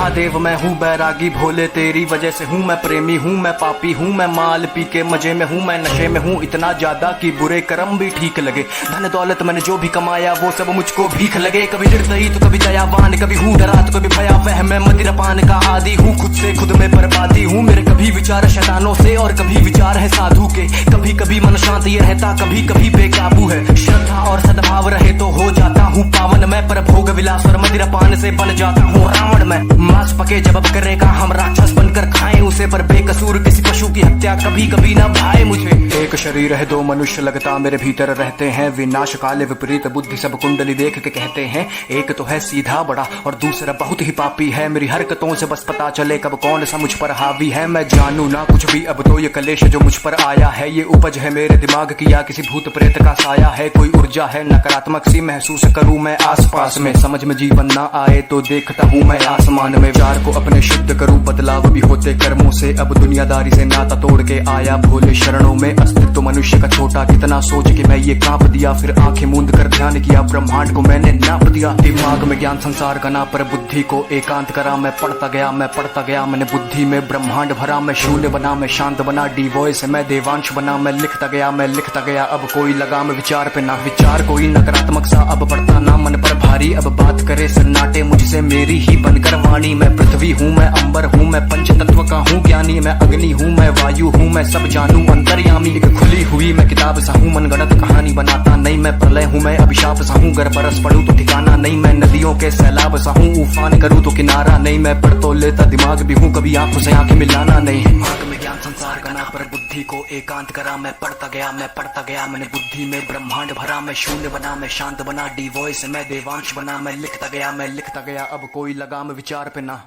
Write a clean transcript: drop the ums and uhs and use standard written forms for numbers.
महादेव मैं हूँ बैरागी भोले तेरी वजह से हूँ मैं प्रेमी हूँ मैं पापी हूँ मैं माल पी के मजे में हूँ मैं नशे में हूँ इतना ज्यादा कि बुरे कर्म भी ठीक लगे। धन दौलत मैंने जो भी कमाया वो सब मुझको भीख लगे। कभी निर्दयी तो कभी दयावान, कभी हूँ डरा तो कभी भयावह। मैं मदिरापान का आदी हूँ, खुद से खुद में बर्बादी हूँ। मेरे कभी विचार शैतानों से और कभी विचार है साधु के। कभी कभी मन शांत ये रहता, कभी कभी बेकाबू है। श्रद्धा और सद्भाव रहे तो हो जाता हूँ पावन मैं, पर भोग विलास और मदिरापान से बन जाता हूँ रावण मैं। मांस पके जब अब करेगा हम राक्षस बनकर खाएं उसे, पर बेकसूर किसी पशु की हत्या कभी कभी ना भाए मुझे। एक शरीर है दो मनुष्य लगता मेरे भीतर रहते हैं, विनाश काले विपरीत बुद्धि सब कुंडली देख के कहते हैं। एक तो है सीधा बड़ा और दूसरा बहुत ही पापी है। मेरी हरकतों से बस पता चले कब कौन सा मुझ पर हावी है। मैं जानू ना कुछ भी अब तो ये कलेश जो मुझ पर आया है, ये उपज है मेरे दिमाग की या किसी भूत प्रेत का साया है। कोई ऊर्जा है नकारात्मक सी महसूस करूं मैं आसपास में, समझ में जीवन ना आए तो देखता हूँ मैं आसमान में। विचार को अपने शुद्ध करूं बदलाव भी होते कर्मों से, अब दुनियादारी से नाता तोड़ के आया भोले शरणों में। अस्तित्व मनुष्य का छोटा कितना सोच के मैं ये कांप दिया, फिर आंखें मूंद कर ध्यान किया ब्रह्मांड को मैंने नाप दिया। दिमाग में ज्ञान संसार का ना, पर बुद्धि को एकांत करा। मैं पढ़ता गया मैंने बुद्धि में ब्रह्मांड भरा। मैं शून्य बना मैं शांत बना, डी वॉइस मैं देवांश बना। मैं लिखता गया अब कोई लगाम विचार पे ना। विचार कोई नकारात्मक सा अब पड़ता ना मन पर भारी। अब बात करे सन्नाटे मुझसे मेरी ही बनकर वाणी। मैं पृथ्वी हूँ मैं अंबर हूँ मैं पंच तत्व का हूँ ज्ञानी। मैं अग्नि हूँ मैं वायु हूँ मैं सब जानू अंतर्यामी। एक खुली हुई मैं किताब सा हूँ मनगढ़ंत कहानी बनाता नहीं। मैं प्रलय हूँ मैं अभिशाप सा हूँ, गर बरस पड़ूं तो ठिकाना नहीं। मैं नदियों के सैलाब सा हूँ, उफान करूँ तो किनारा नहीं। मैं पढ़ तो लेता दिमाग भी हूँ, कभी आंखों से आंखें मिलाना नहीं। दिमाग में ज्ञान संसार का ना, पर बुद्धि को एकांत करा। मैं पढ़ता गया मैंने बुद्धि में ब्रह्मांड भरा। मैं शून्य बना मैं शांत बना, डी वॉइस मैं देवांश बना। मैं लिखता गया अब कोई लगाम विचार पे ना।